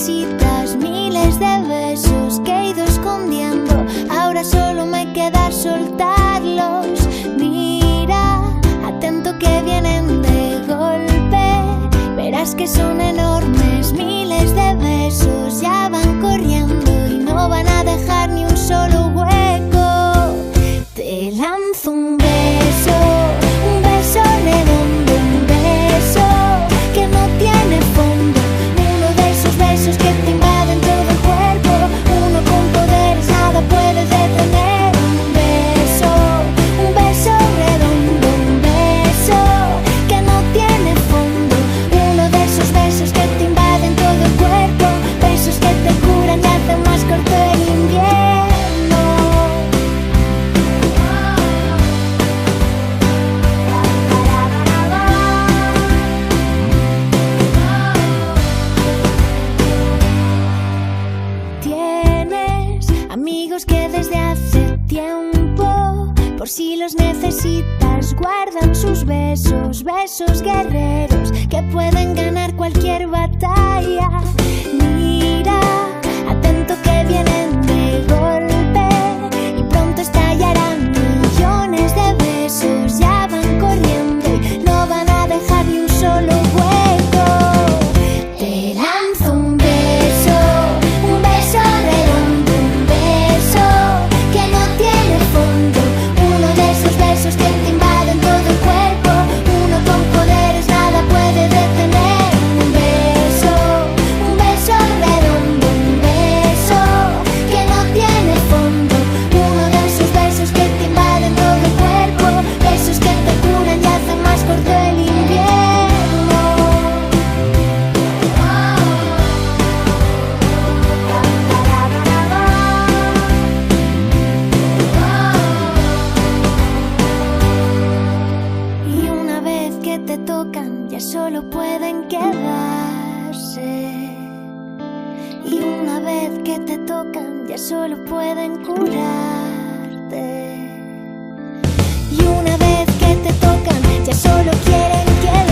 necesitas miles de besos que he ido escondiendo. Ahora solo me queda soltarlos. Mira, atento que vienen de golpe. Verás que son enormes, miles de besos. Ya van corriendo y no van a dejar ni un solo hueco. Te lanzo un beso redondo, un beso que no tiene fondo. Uno de esos besos que te invaden todo el cuerpo. Uno con poderes, nada puede detener. Un beso redondo, un beso que no tiene fondo. Uno de esos besos que te invaden todo el cuerpo. Besos que te curan y hacen más corto el invierno. Amigos que desde hace tiempo, por si los necesitas, guardan sus besos, besos guerreros que pueden ganar cualquier batalla. Mira, atento que vienen de golpe y pronto estallarán millones de besos. Ya van corriendo y no van a dejar ni un solo hueco. Te lanzo un beso redondo, que no tiene fondo. Uno de esos besos que te invaden todo el cuerpo. Uno con poderes, nada puede detener. Un beso redondo, un beso que no tiene fondo. Uno de esos besos que te invaden todo el cuerpo. Besos que te curan y hacen más corto el invierno. Te tocan, ya solo pueden quedarse. Y una vez que te tocan, ya solo pueden curarte. Y una vez que te tocan, ya solo quieren quedarse.